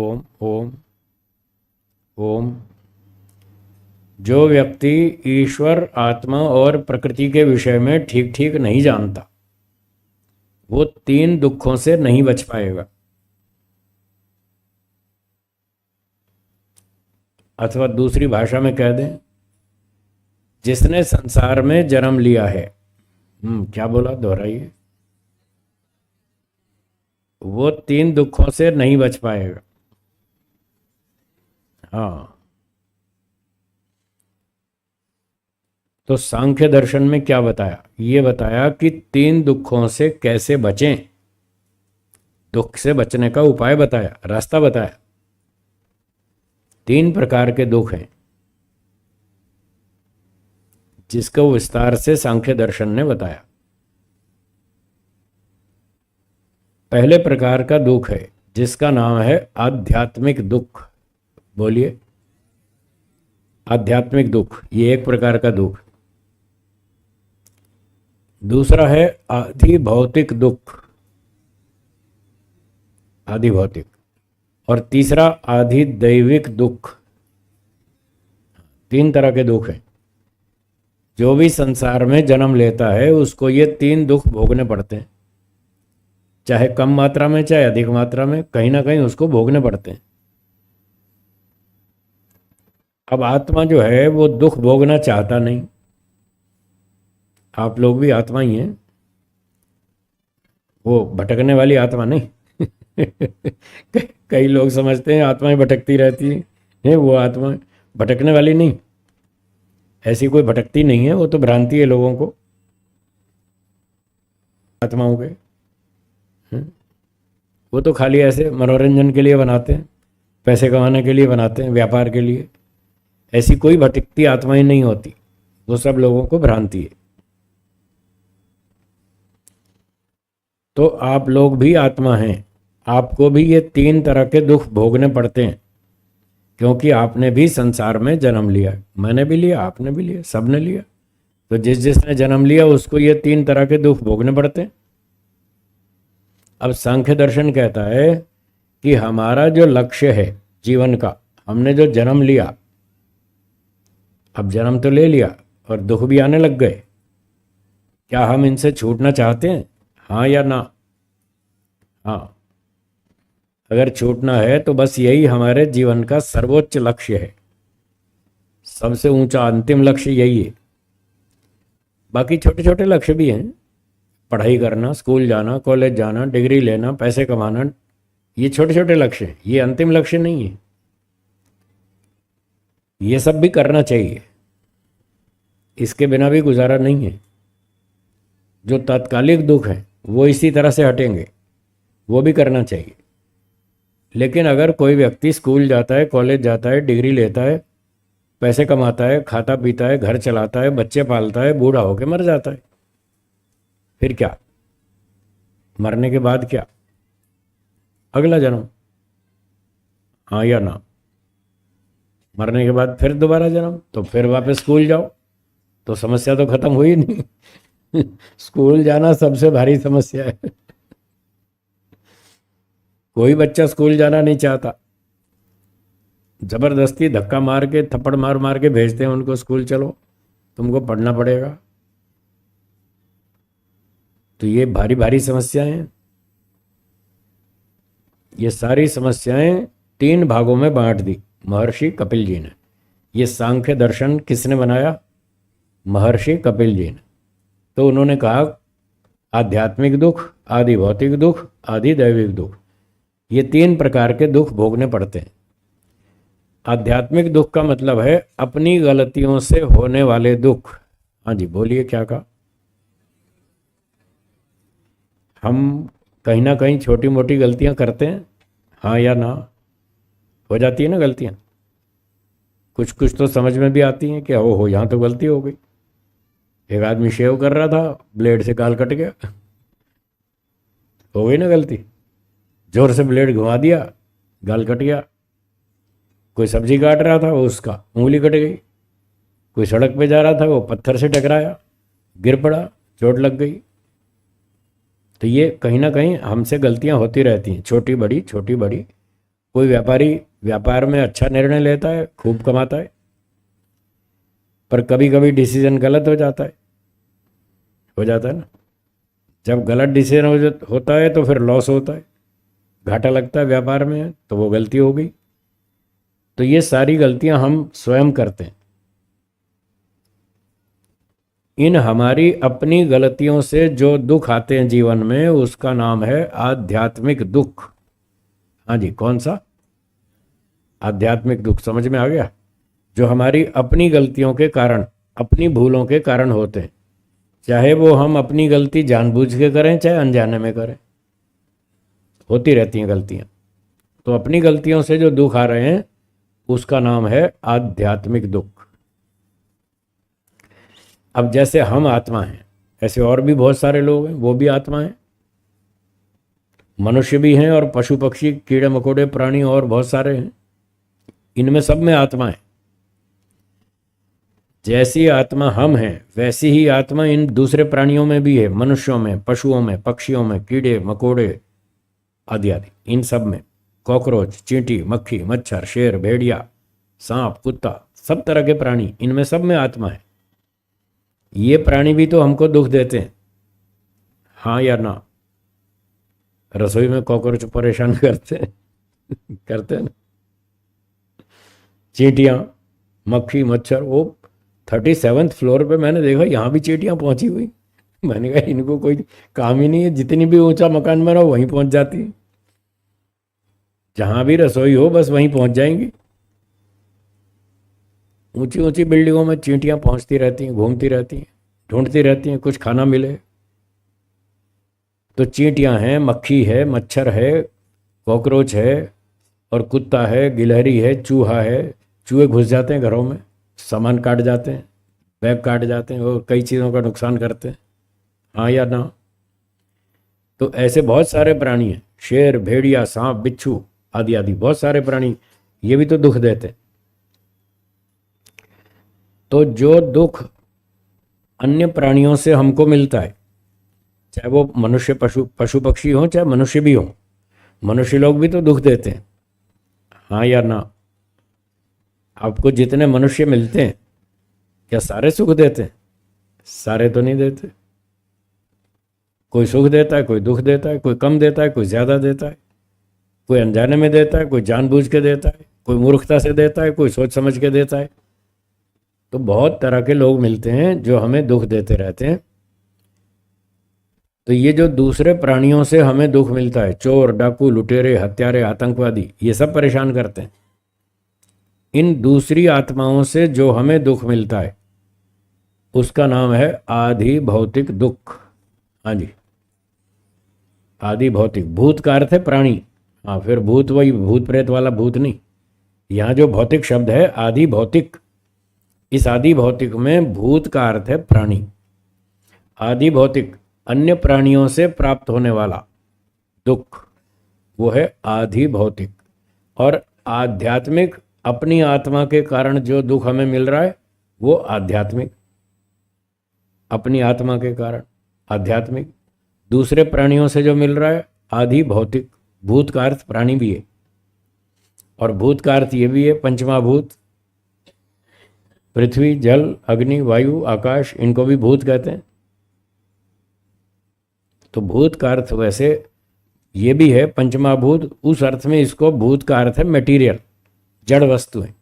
ओम ओम ओम। जो व्यक्ति ईश्वर, आत्मा और प्रकृति के विषय में ठीक ठीक नहीं जानता, वो 3 दुखों से नहीं बच पाएगा। अथवा दूसरी भाषा में कह दें, जिसने संसार में जन्म लिया है, क्या बोला, दोहराइए। वो 3 दुखों से नहीं बच पाएगा। हाँ, तो सांख्य दर्शन में क्या बताया? ये बताया कि 3 दुखों से कैसे बचें, दुख से बचने का उपाय बताया, रास्ता बताया। 3 प्रकार के दुख हैं जिसको विस्तार से सांख्य दर्शन ने बताया। पहले प्रकार का दुख है जिसका नाम है आध्यात्मिक दुख। बोलिए, आध्यात्मिक दुख, ये एक प्रकार का दुख। दूसरा है आधि भौतिक दुख, आधि भौतिक। और तीसरा आधि दैविक दुख। 3 तरह के दुख हैं। जो भी संसार में जन्म लेता है उसको ये 3 दुख भोगने पड़ते हैं, चाहे कम मात्रा में चाहे अधिक मात्रा में, कहीं ना कहीं उसको भोगने पड़ते हैं। अब आत्मा जो है वो दुख भोगना चाहता नहीं। आप लोग भी आत्मा ही हैं, वो भटकने वाली आत्मा नहीं। कई लोग समझते हैं आत्माएं भटकती रहती हैं, वो आत्मा भटकने वाली नहीं। ऐसी कोई भटकती नहीं है, वो तो भ्रांति है लोगों को, आत्माओं के। वो तो खाली ऐसे मनोरंजन के लिए बनाते हैं, पैसे कमाने के लिए बनाते हैं, व्यापार के लिए। ऐसी कोई भटकती आत्माएं नहीं होती, वो सब लोगों को भ्रांति है। तो आप लोग भी आत्मा हैं, आपको भी ये 3 तरह के दुख भोगने पड़ते हैं, क्योंकि आपने भी संसार में जन्म लिया। मैंने भी लिया, आपने भी लिया, सबने लिया। तो जिसने जन्म लिया उसको ये 3 तरह के दुख भोगने पड़ते हैं। अब सांख्य दर्शन कहता है कि हमारा जो लक्ष्य है जीवन का, हमने जो जन्म लिया, अब जन्म तो ले लिया और दुख भी आने लग गए, क्या हम इनसे छूटना चाहते हैं? हाँ या ना? हाँ। अगर छूटना है तो बस यही हमारे जीवन का सर्वोच्च लक्ष्य है, सबसे ऊंचा अंतिम लक्ष्य यही है। बाकी छोटे छोटे लक्ष्य भी हैं, पढ़ाई करना, स्कूल जाना, कॉलेज जाना, डिग्री लेना, पैसे कमाना, ये छोटे छोटे लक्ष्य हैं, ये अंतिम लक्ष्य नहीं है। ये सब भी करना चाहिए, इसके बिना भी गुजारा नहीं है। जो तात्कालिक दुख हैं वो इसी तरह से हटेंगे, वो भी करना चाहिए। लेकिन अगर कोई व्यक्ति स्कूल जाता है, कॉलेज जाता है, डिग्री लेता है, पैसे कमाता है, खाता पीता है, घर चलाता है, बच्चे पालता है, बूढ़ा होकर मर जाता है, फिर क्या? मरने के बाद क्या? अगला जन्म, हाँ या ना? मरने के बाद फिर दोबारा जन्म, तो फिर वापस स्कूल जाओ, तो समस्या तो खत्म हुई नहीं। स्कूल जाना सबसे भारी समस्या है। कोई बच्चा स्कूल जाना नहीं चाहता, जबरदस्ती धक्का मार के, थप्पड़ मार मार के भेजते हैं उनको, स्कूल चलो तुमको पढ़ना पड़ेगा। तो ये भारी भारी समस्याएं हैं। ये सारी समस्याएं 3 भागों में बांट दी महर्षि कपिल जी ने। ये सांख्य दर्शन किसने बनाया? महर्षि कपिल जी ने। तो उन्होंने कहा आध्यात्मिक दुख, आदि भौतिक दुख, आदि दैविक दुख, ये 3 प्रकार के दुख भोगने पड़ते हैं। आध्यात्मिक दुख का मतलब है अपनी गलतियों से होने वाले दुख। हाँ जी, बोलिए, क्या कहा? हम कहीं ना कहीं छोटी मोटी गलतियां करते हैं, हाँ या ना? हो जाती है ना गलतियां, कुछ कुछ तो समझ में भी आती हैं कि ओ हो, यहाँ तो गलती हो गई। एक आदमी शेव कर रहा था, ब्लेड से गाल कट गया, हो गई ना गलती। जोर से ब्लेड घुमा दिया, गाल कट गया। कोई सब्जी काट रहा था, वो उसका उंगली कट गई। कोई सड़क पे जा रहा था, वो पत्थर से टकराया, गिर पड़ा, चोट लग गई। तो ये कहीं ना कहीं हमसे गलतियां होती रहती हैं, छोटी बड़ी छोटी बड़ी, कोई व्यापारी व्यापार में अच्छा निर्णय लेता है, खूब कमाता है, पर कभी कभी डिसीजन गलत हो जाता है ना। जब गलत डिसीजन होता है तो फिर लॉस होता है, घाटा लगता है व्यापार में, तो वो गलती हो गई। तो ये सारी गलतियां हम स्वयं करते हैं। इन हमारी अपनी गलतियों से जो दुख आते हैं जीवन में, उसका नाम है आध्यात्मिक दुख। हाँ जी, कौन सा? आध्यात्मिक दुख। समझ में आ गया? जो हमारी अपनी गलतियों के कारण, अपनी भूलों के कारण होते हैं, चाहे वो हम अपनी गलती जानबूझ के करें चाहे अनजाने में करें, होती रहती हैं गलतियां। तो अपनी गलतियों से जो दुख आ रहे हैं उसका नाम है आध्यात्मिक दुख। अब जैसे हम आत्मा हैं, ऐसे और भी बहुत सारे लोग हैं, वो भी आत्मा हैं। मनुष्य भी हैं और पशु पक्षी कीड़े मकोड़े प्राणी और बहुत सारे हैं। इनमें सब में आत्मा है। जैसी आत्मा हम हैं वैसी ही आत्मा इन दूसरे प्राणियों में भी है, मनुष्यों में, पशुओं में, पक्षियों में, कीड़े मकोड़े आदि आदि, इन सब में। कॉकरोच, चींटी, मक्खी, मच्छर, शेर, भेड़िया, सांप, कुत्ता, सब तरह के प्राणी, इनमें सब में आत्मा है। ये प्राणी भी तो हमको दुख देते हैं, हाँ या ना? रसोई में कॉकरोच परेशान करते हैं करते हैं ना। चींटियाँ, मक्खी, मच्छर, वो 37th फ्लोर पे मैंने देखा यहाँ भी चींटियाँ पहुंची हुई। मैंने कहा इनको कोई काम ही नहीं है, जितनी भी ऊंचा मकान बना वहीं पहुंच जाती है, जहां भी रसोई हो बस वहीं पहुंच जाएंगी। ऊंची ऊंची बिल्डिंगों में चींटियां पहुंचती रहती हैं, घूमती रहती हैं, ढूंढती रहती हैं कुछ खाना मिले। तो चींटियां हैं, मक्खी है, मच्छर है, कॉकरोच है, और कुत्ता है, गिलहरी है, चूहा है। चूहे घुस जाते हैं घरों में, सामान काट जाते हैं, बैग काट जाते हैं और कई चीज़ों का नुकसान करते हैं, हाँ या ना? तो ऐसे बहुत सारे प्राणी हैं, शेर, भेड़िया, सांप, बिच्छू आदि आदि, बहुत सारे प्राणी, ये भी तो दुख देते हैं। तो जो दुख अन्य प्राणियों से हमको मिलता है, चाहे वो मनुष्य पशु पक्षी हो, चाहे मनुष्य भी हो, मनुष्य लोग भी तो दुख देते हैं, हाँ या ना? आपको जितने मनुष्य मिलते हैं क्या सारे सुख देते हैं? सारे तो नहीं देते। कोई सुख देता है, कोई दुख देता है, कोई कम देता है, कोई ज़्यादा देता है, कोई अनजाने में देता है, कोई जानबूझ के देता है, कोई मूर्खता से देता है, कोई सोच समझ के देता है। तो बहुत तरह के लोग मिलते हैं जो हमें दुख देते रहते हैं। तो ये जो दूसरे प्राणियों से हमें दुख मिलता है, चोर, डाकू, लुटेरे, हत्यारे, आतंकवादी, ये सब परेशान करते हैं। इन दूसरी आत्माओं से जो हमें दुख मिलता है उसका नाम है आधि भौतिक दुख। हाँ जी, आदि भौतिक। भूत का अर्थ है प्राणी, हाँ, फिर भूत वही भूत प्रेत वाला भूत नहीं। यहाँ जो भौतिक शब्द है आदि भौतिक, इस आदि भौतिक में भूत का अर्थ है प्राणी। आदि भौतिक अन्य प्राणियों से प्राप्त होने वाला दुख, वो है आधि भौतिक। और आध्यात्मिक, अपनी आत्मा के कारण जो दुख हमें मिल रहा है वो आध्यात्मिक, अपनी आत्मा के कारण आध्यात्मिक। दूसरे प्राणियों से जो मिल रहा है आधि भौतिक। भूत का अर्थ प्राणी भी है, और भूत का अर्थ ये भी है पंचमा भूत, पृथ्वी, जल, अग्नि, वायु, आकाश, इनको भी भूत कहते हैं। तो भूत का अर्थ वैसे ये भी है पंचमा भूत, उस अर्थ में इसको भूत का अर्थ है मटेरियल, जड़ वस्तुएं।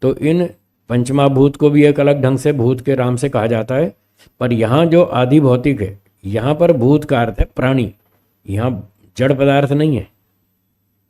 तो इन पंचमा भूत को भी एक अलग ढंग से भूत के नाम से कहा जाता है। पर यहाँ जो आदि भौतिक है, यहाँ पर भूत का अर्थ है प्राणी, यहाँ जड़ पदार्थ नहीं है,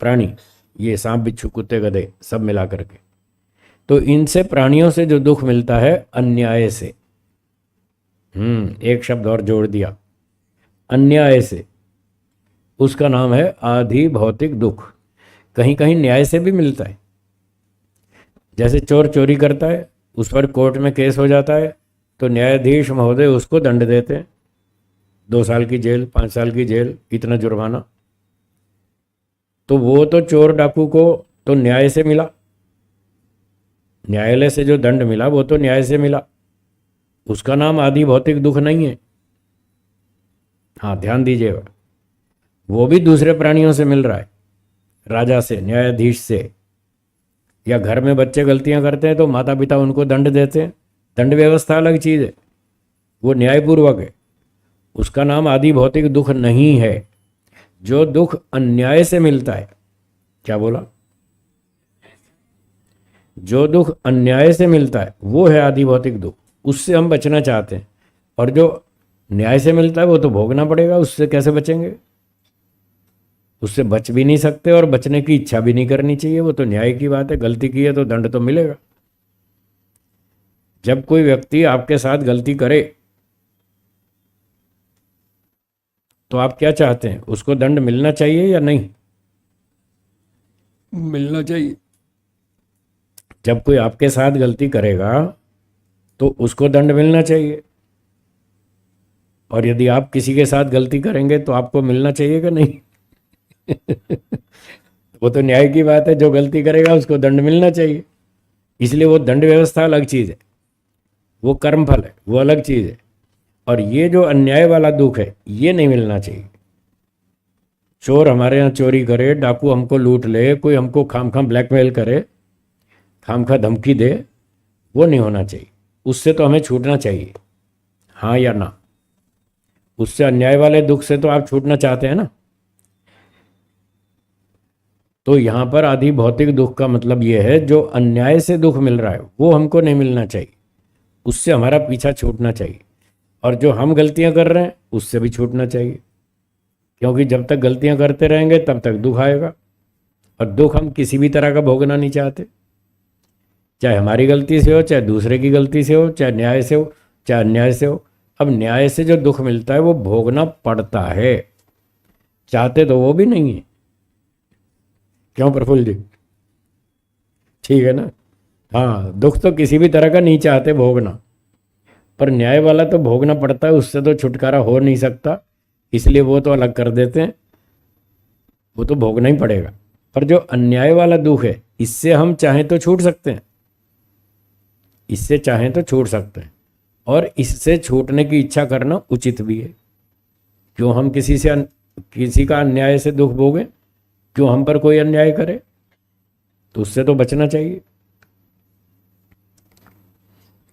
प्राणी, ये सांप, बिच्छू, कुत्ते, गधे सब मिला करके। तो इनसे, प्राणियों से जो दुख मिलता है अन्याय से, एक शब्द और जोड़ दिया, अन्याय से, उसका नाम है आधि भौतिक दुख। कहीं कहीं न्याय से भी मिलता है। जैसे चोर चोरी करता है, उस पर कोर्ट में केस हो जाता है, तो न्यायाधीश महोदय उसको दंड देते हैं, 2 साल की जेल, 5 साल की जेल, इतना जुर्माना। तो वो तो चोर डाकू को तो न्याय से मिला, न्यायालय से जो दंड मिला वो तो न्याय से मिला, उसका नाम आदि भौतिक दुख नहीं है। हाँ, ध्यान दीजिएगा, वो भी दूसरे प्राणियों से मिल रहा है, राजा से, न्यायाधीश से, या घर में बच्चे गलतियां करते हैं तो माता पिता उनको दंड देते हैं। दंड व्यवस्था अलग चीज़ है, वो न्यायपूर्वक है। उसका नाम आदि भौतिक दुख नहीं है। जो दुख अन्याय से मिलता है, क्या बोला, जो दुख अन्याय से मिलता है वो है आदि भौतिक दुख, उससे हम बचना चाहते हैं। और जो न्याय से मिलता है वो तो भोगना पड़ेगा, उससे कैसे बचेंगे? उससे बच भी नहीं सकते और बचने की इच्छा भी नहीं करनी चाहिए। वो तो न्याय की बात है, गलती की है तो दंड तो मिलेगा। जब कोई व्यक्ति आपके साथ गलती करे तो आप क्या चाहते हैं, उसको दंड मिलना चाहिए या नहीं? मिलना चाहिए। जब कोई आपके साथ गलती करेगा तो उसको दंड मिलना चाहिए। और यदि आप किसी के साथ गलती करेंगे तो आपको मिलना चाहिए कि नहीं? वो तो न्याय की बात है, जो गलती करेगा उसको दंड मिलना चाहिए। इसलिए वो दंड व्यवस्था अलग चीज़ है, वो कर्मफल है, वो अलग चीज़ है। और ये जो अन्याय वाला दुख है ये नहीं मिलना चाहिए। चोर हमारे यहाँ चोरी करे, डाकू हमको लूट ले, कोई हमको खामखा ब्लैकमेल करे, खामखा धमकी दे, वो नहीं होना चाहिए। उससे तो हमें छूटना चाहिए, हाँ या ना? उससे अन्याय वाले दुख से तो आप छूटना चाहते हैं ना? तो यहाँ पर आदि भौतिक दुख का मतलब ये है, जो अन्याय से दुख मिल रहा है वो हमको नहीं मिलना चाहिए, उससे हमारा पीछा छूटना चाहिए। और जो हम गलतियाँ कर रहे हैं उससे भी छूटना चाहिए, क्योंकि जब तक गलतियाँ करते रहेंगे तब तक दुख आएगा। और दुख हम किसी भी तरह का भोगना नहीं चाहते, चाहे हमारी गलती से हो, चाहे दूसरे की गलती से हो, चाहे न्याय से हो, चाहे अन्याय से हो। अब न्याय से जो दुख मिलता है वो भोगना पड़ता है, चाहते तो वो भी नहीं है। क्यों प्रफुल्ल जी? ठीक है ना? हाँ, दुख तो किसी भी तरह का नहीं चाहते भोगना, पर न्याय वाला तो भोगना पड़ता है, उससे तो छुटकारा हो नहीं सकता। इसलिए वो तो अलग कर देते हैं, वो तो भोगना ही पड़ेगा। पर जो अन्याय वाला दुख है, इससे हम चाहें तो छूट सकते हैं, इससे चाहें तो छूट सकते हैं। और इससे छूटने की इच्छा करना उचित भी है। क्यों हम किसी का अन्याय से दुख भोगें? क्यों हम पर कोई अन्याय करे? तो उससे तो बचना चाहिए।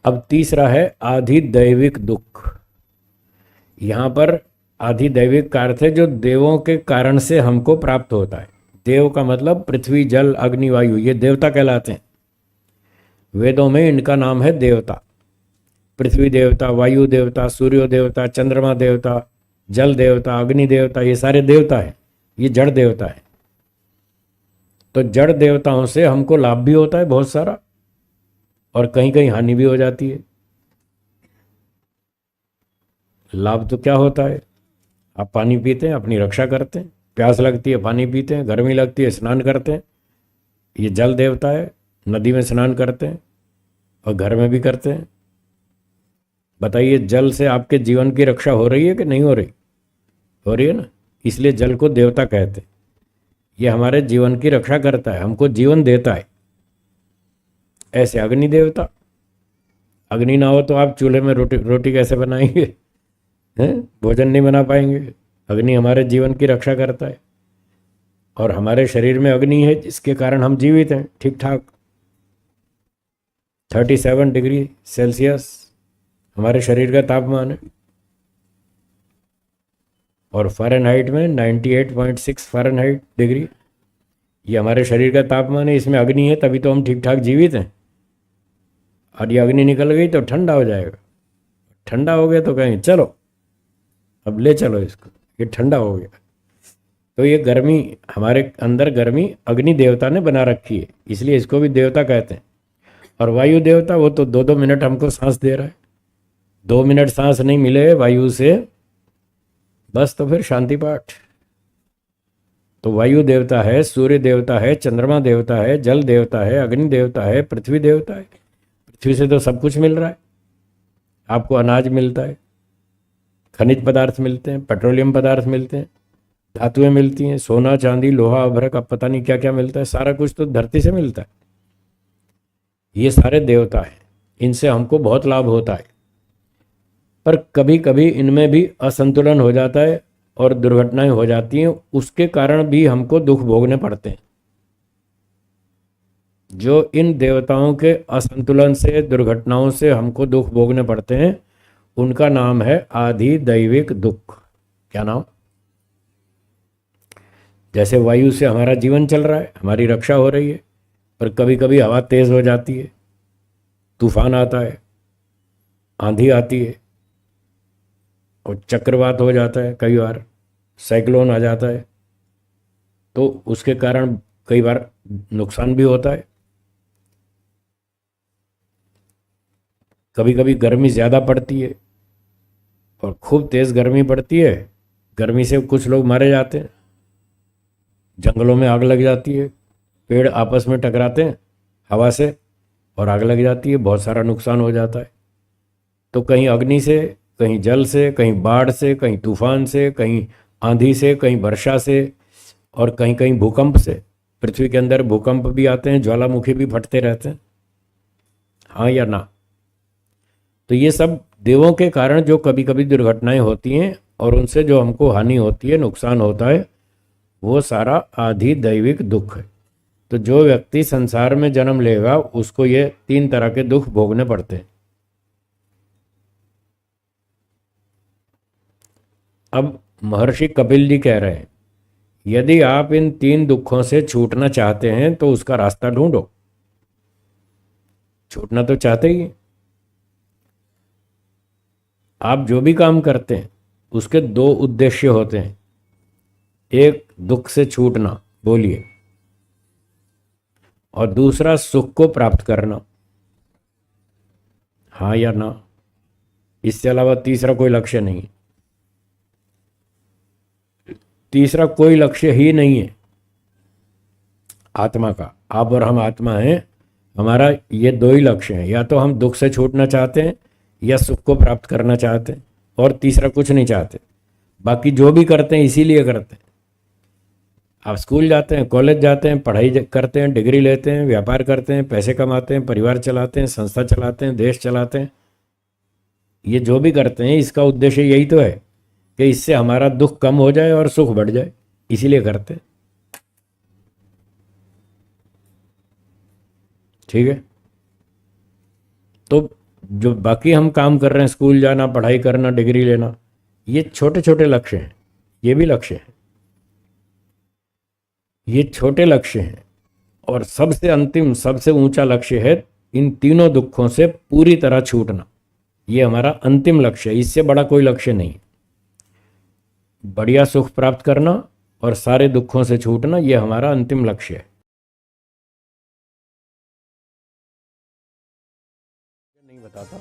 अब तीसरा है आधिदैविक दुख। यहाँ पर आधिदैविक का अर्थ है जो देवों के कारण से हमको प्राप्त होता है। देव का मतलब पृथ्वी, जल, अग्नि, वायु, ये देवता कहलाते हैं। वेदों में इनका नाम है देवता। पृथ्वी देवता, वायु देवता, सूर्य देवता, चंद्रमा देवता, जल देवता, अग्नि देवता, ये सारे देवता हैं। ये जड़ देवता है। तो जड़ देवताओं से हमको लाभ भी होता है बहुत सारा, और कहीं कहीं हानि भी हो जाती है। लाभ तो क्या होता है, आप पानी पीते हैं, अपनी रक्षा करते हैं, प्यास लगती है पानी पीते हैं, गर्मी लगती है स्नान करते हैं, ये जल देवता है। नदी में स्नान करते हैं और घर में भी करते हैं। बताइए, जल से आपके जीवन की रक्षा हो रही है कि नहीं हो रही? हो रही है ना? इसलिए जल को देवता कहते हैं। ये हमारे जीवन की रक्षा करता है, हमको जीवन देता है। ऐसे अग्नि देवता, अग्नि ना हो तो आप चूल्हे में रोटी कैसे बनाएंगे? हैं? भोजन नहीं बना पाएंगे। अग्नि हमारे जीवन की रक्षा करता है। और हमारे शरीर में अग्नि है जिसके कारण हम जीवित हैं ठीक ठाक। 37 डिग्री सेल्सियस हमारे शरीर का तापमान है, और फ़ारेनहाइट में 98.6 फ़ारेनहाइट डिग्री, ये हमारे शरीर का तापमान है। इसमें अग्नि है तभी तो हम ठीक ठाक जीवित हैं। और ये अग्नि निकल गई तो ठंडा हो जाएगा। ठंडा हो गया तो कहें चलो अब ले चलो इसको, ये ठंडा हो गया। तो ये गर्मी, हमारे अंदर गर्मी अग्नि देवता ने बना रखी है, इसलिए इसको भी देवता कहते हैं। और वायु देवता, वो तो 2-2 मिनट हमको सांस दे रहा है। 2 मिनट सांस नहीं मिले वायु से बस तो फिर शांति पाठ। तो वायु देवता है, सूर्य देवता है, चंद्रमा देवता है, जल देवता है, अग्नि देवता है, पृथ्वी देवता है। पृथ्वी से तो सब कुछ मिल रहा है, आपको अनाज मिलता है, खनिज पदार्थ मिलते हैं, पेट्रोलियम पदार्थ मिलते हैं, धातुएं मिलती हैं, सोना चांदी लोहा अभ्रक, अब पता नहीं क्या क्या मिलता है। सारा कुछ तो धरती से मिलता है। ये सारे देवता हैं, इनसे हमको बहुत लाभ होता है। पर कभी कभी इनमें भी असंतुलन हो जाता है और दुर्घटनाएं हो जाती हैं, उसके कारण भी हमको दुख भोगने पड़ते हैं। जो इन देवताओं के असंतुलन से, दुर्घटनाओं से हमको दुख भोगने पड़ते हैं, उनका नाम है आधि दैविक दुख। क्या नाम? जैसे वायु से हमारा जीवन चल रहा है, हमारी रक्षा हो रही है, पर कभी कभी हवा तेज हो जाती है, तूफान आता है, आंधी आती है और चक्रवात हो जाता है, कई बार साइक्लोन आ जाता है, तो उसके कारण कई बार नुकसान भी होता है। कभी कभी गर्मी ज़्यादा पड़ती है और खूब तेज़ गर्मी पड़ती है, गर्मी से कुछ लोग मारे जाते हैं, जंगलों में आग लग जाती है, पेड़ आपस में टकराते हैं हवा से और आग लग जाती है, बहुत सारा नुकसान हो जाता है। तो कहीं अग्नि से, कहीं जल से, कहीं बाढ़ से, कहीं तूफान से, कहीं आंधी से, कहीं वर्षा से, और कहीं कहीं भूकंप से। पृथ्वी के अंदर भूकंप भी आते हैं, ज्वालामुखी भी फटते रहते हैं, हाँ या ना? तो ये सब देवों के कारण जो कभी कभी दुर्घटनाएं होती हैं और उनसे जो हमको हानि होती है, नुकसान होता है, वो सारा आधि दैविक दुख है। तो जो व्यक्ति संसार में जन्म लेगा उसको ये 3 तरह के दुख भोगने पड़ते हैं। अब महर्षि कपिल जी कह रहे हैं, यदि आप इन 3 दुखों से छूटना चाहते हैं तो उसका रास्ता ढूंढो। छूटना तो चाहते ही हैं। आप जो भी काम करते हैं उसके 2 उद्देश्य होते हैं। एक दुख से छूटना, बोलिए, और दूसरा सुख को प्राप्त करना, हाँ या ना? इससे अलावा तीसरा कोई लक्ष्य नहीं है। तीसरा कोई लक्ष्य ही नहीं है आत्मा का। आप और हम आत्मा हैं, हमारा ये 2 ही लक्ष्य हैं, या तो हम दुख से छूटना चाहते हैं या सुख को प्राप्त करना चाहते हैं, और तीसरा कुछ नहीं चाहते। बाकी जो भी करते हैं इसीलिए करते हैं। आप स्कूल जाते हैं, कॉलेज जाते हैं, पढ़ाई करते हैं, डिग्री लेते हैं, व्यापार करते हैं, पैसे कमाते हैं, परिवार चलाते हैं, संस्था चलाते हैं, देश चलाते हैं, ये जो भी करते हैं इसका उद्देश्य यही तो है कि इससे हमारा दुख कम हो जाए और सुख बढ़ जाए, इसीलिए करते हैं। ठीक है? तो जो बाकी हम काम कर रहे हैं, स्कूल जाना, पढ़ाई करना, डिग्री लेना, ये छोटे छोटे लक्ष्य हैं, ये भी लक्ष्य हैं, ये छोटे लक्ष्य हैं। और सबसे अंतिम, सबसे ऊंचा लक्ष्य है इन तीनों दुखों से पूरी तरह छूटना। ये हमारा अंतिम लक्ष्य है, इससे बड़ा कोई लक्ष्य नहीं। बढ़िया सुख प्राप्त करना और सारे दुखों से छूटना, ये हमारा अंतिम लक्ष्य है। नहीं बताता।